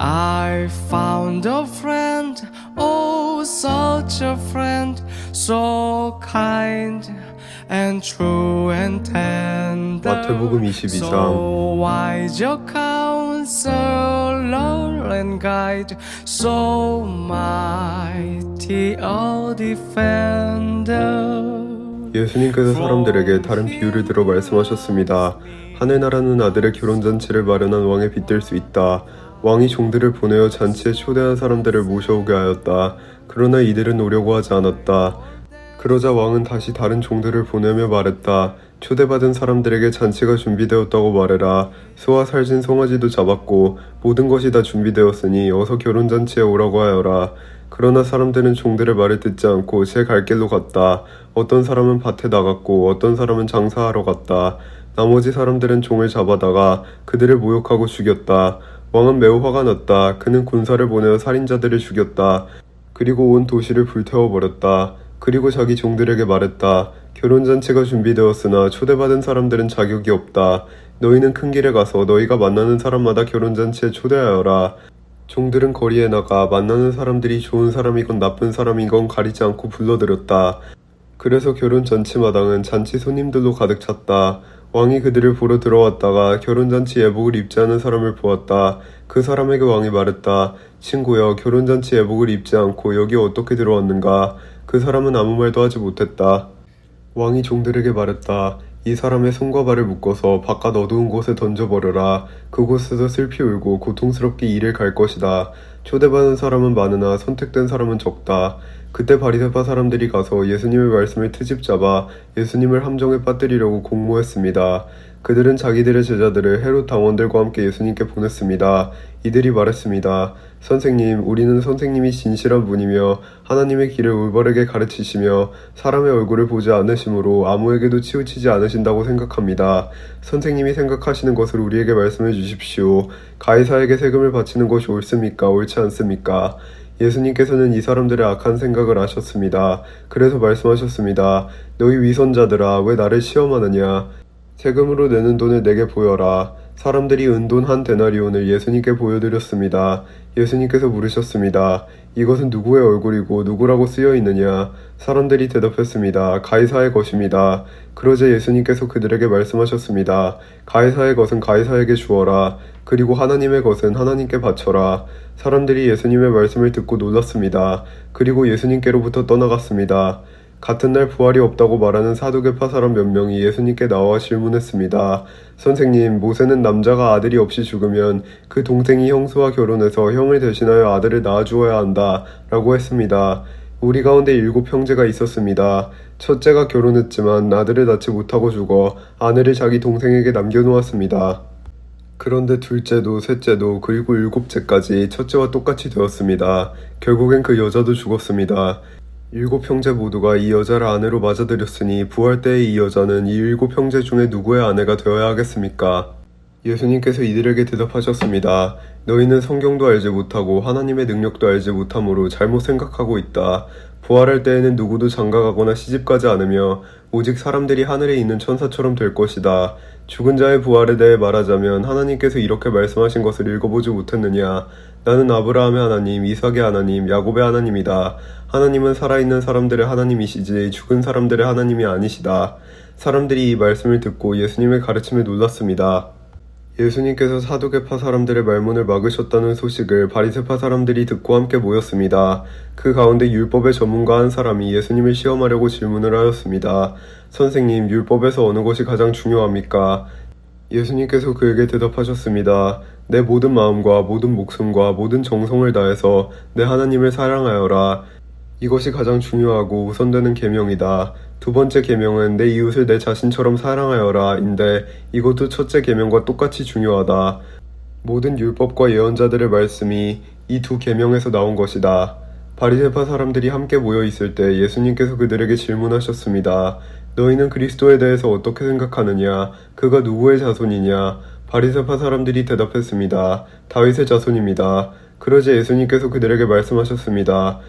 I found a friend, oh such a friend, so kind and true and tender. 마태복음 22장. So wise your counselor and guide, so mighty a defender. 예수님께서 사람들에게 다른 비유를 들어 말씀하셨습니다. 하늘나라는 아들의 결혼잔치를 마련한 왕에 빗댈 수 있다. 왕이 종들을 보내어 잔치에 초대한 사람들을 모셔오게 하였다. 그러나 이들은 오려고 하지 않았다. 그러자 왕은 다시 다른 종들을 보내며 말했다. 초대받은 사람들에게 잔치가 준비되었다고 말해라. 소와 살진 송아지도 잡았고 모든 것이 다 준비되었으니 어서 결혼잔치에 오라고 하여라. 그러나 사람들은 종들의 말을 듣지 않고 제 갈 길로 갔다. 어떤 사람은 밭에 나갔고 어떤 사람은 장사하러 갔다. 나머지 사람들은 종을 잡아다가 그들을 모욕하고 죽였다. 왕은 매우 화가 났다. 그는 군사를 보내어 살인자들을 죽였다. 그리고 온 도시를 불태워버렸다. 그리고 자기 종들에게 말했다. 결혼잔치가 준비되었으나 초대받은 사람들은 자격이 없다. 너희는 큰 길에 가서 너희가 만나는 사람마다 결혼잔치에 초대하여라. 종들은 거리에 나가 만나는 사람들이 좋은 사람이건 나쁜 사람이건 가리지 않고 불러들였다. 그래서 결혼잔치 마당은 잔치 손님들로 가득 찼다. 왕이 그들을 보러 들어왔다가 결혼잔치 예복을 입지 않은 사람을 보았다. 그 사람에게 왕이 말했다. 친구여, 결혼잔치 예복을 입지 않고 여기 어떻게 들어왔는가? 그 사람은 아무 말도 하지 못했다. 왕이 종들에게 말했다. 이 사람의 손과 발을 묶어서 바깥 어두운 곳에 던져버려라. 그곳에서 슬피 울고 고통스럽게 이를 갈 것이다. 초대받은 사람은 많으나 선택된 사람은 적다. 그때 바리새파 사람들이 가서 예수님의 말씀을 트집잡아 예수님을 함정에 빠뜨리려고 공모했습니다. 그들은 자기들의 제자들을 헤롯 당원들과 함께 예수님께 보냈습니다. 이들이 말했습니다. 선생님, 우리는 선생님이 진실한 분이며 하나님의 길을 올바르게 가르치시며 사람의 얼굴을 보지 않으심으로 아무에게도 치우치지 않으신다고 생각합니다. 선생님이 생각하시는 것을 우리에게 말씀해 주십시오. 가이사에게 세금을 바치는 것이 옳습니까? 옳지 않습니까? 예수님께서는 이 사람들의 악한 생각을 아셨습니다. 그래서 말씀하셨습니다. 너희 위선자들아, 왜 나를 시험하느냐? 세금으로 내는 돈을 내게 보여라. 사람들이 은돈 한 데나리온을 예수님께 보여드렸습니다. 예수님께서 물으셨습니다. 이것은 누구의 얼굴이고 누구라고 쓰여 있느냐? 사람들이 대답했습니다. 가이사의 것입니다. 그러자 예수님께서 그들에게 말씀하셨습니다. 가이사의 것은 가이사에게 주어라. 그리고 하나님의 것은 하나님께 바쳐라. 사람들이 예수님의 말씀을 듣고 놀랐습니다. 그리고 예수님께로부터 떠나갔습니다. 같은 날 부활이 없다고 말하는 사두개파 사람 몇 명이 예수님께 나와 질문했습니다. 선생님, 모세는 남자가 아들이 없이 죽으면 그 동생이 형수와 결혼해서 형을 대신하여 아들을 낳아주어야 한다 라고 했습니다. 우리 가운데 7 형제가 있었습니다. 첫째가 결혼했지만 아들을 낳지 못하고 죽어 아내를 자기 동생에게 남겨놓았습니다. 그런데 둘째도 셋째도 그리고 7째까지 첫째와 똑같이 되었습니다. 결국엔 그 여자도 죽었습니다. 7 형제 모두가 이 여자를 아내로 맞아들였으니 부활 때의 이 여자는 이 7 형제 중에 누구의 아내가 되어야 하겠습니까? 예수님께서 이들에게 대답하셨습니다. 너희는 성경도 알지 못하고 하나님의 능력도 알지 못하므로 잘못 생각하고 있다. 부활할 때에는 누구도 장가가거나 시집가지 않으며 오직 사람들이 하늘에 있는 천사처럼 될 것이다. 죽은 자의 부활에 대해 말하자면 하나님께서 이렇게 말씀하신 것을 읽어보지 못했느냐? 나는 아브라함의 하나님, 이삭의 하나님, 야곱의 하나님이다. 하나님은 살아있는 사람들의 하나님이시지 죽은 사람들의 하나님이 아니시다. 사람들이 이 말씀을 듣고 예수님의 가르침에 놀랐습니다. 예수님께서 사두개파 사람들의 말문을 막으셨다는 소식을 바리새파 사람들이 듣고 함께 모였습니다. 그 가운데 율법의 전문가 한 사람이 예수님을 시험하려고 질문을 하였습니다. 선생님, 율법에서 어느 것이 가장 중요합니까? 예수님께서 그에게 대답하셨습니다. 내 모든 마음과 모든 목숨과 모든 정성을 다해서 내 하나님을 사랑하여라. 이것이 가장 중요하고 우선되는 계명이다. 두 번째 계명은 내 이웃을 내 자신처럼 사랑하여라 인데 이것도 첫째 계명과 똑같이 중요하다. 모든 율법과 예언자들의 말씀이 이 두 계명에서 나온 것이다. 바리새파 사람들이 함께 모여 있을 때 예수님께서 그들에게 질문하셨습니다. 너희는 그리스도에 대해서 어떻게 생각하느냐? 그가 누구의 자손이냐? 바리새파 사람들이 대답했습니다. 다윗의 자손입니다. 그러자 예수님께서 그들에게 말씀하셨습니다.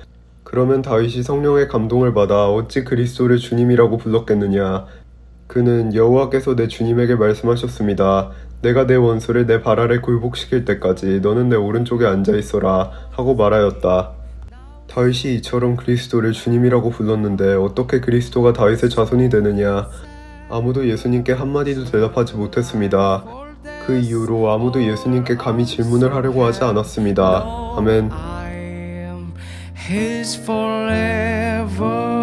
그러면 다윗이 성령의 감동을 받아 어찌 그리스도를 주님이라고 불렀겠느냐? 그는 여호와께서 내 주님에게 말씀하셨습니다. 내가 내 원수를 내 발 아래 굴복시킬 때까지 너는 내 오른쪽에 앉아 있어라 하고 말하였다. 다윗이 이처럼 그리스도를 주님이라고 불렀는데 어떻게 그리스도가 다윗의 자손이 되느냐? 아무도 예수님께 한마디도 대답하지 못했습니다. 그 이후로 아무도 예수님께 감히 질문을 하려고 하지 않았습니다. 아멘. I am His forever.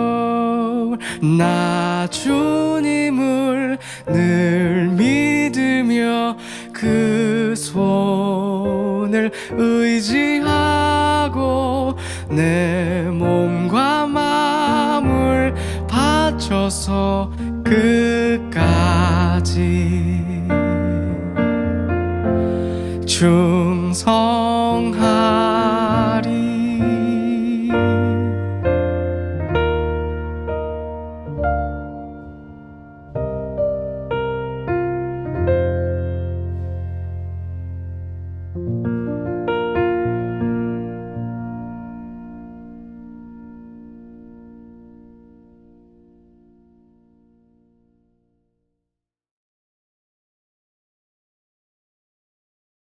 나 주님을 늘 믿으며 그 손을 의지하고 내 몸과 마음을 바쳐서 끝까지 충성하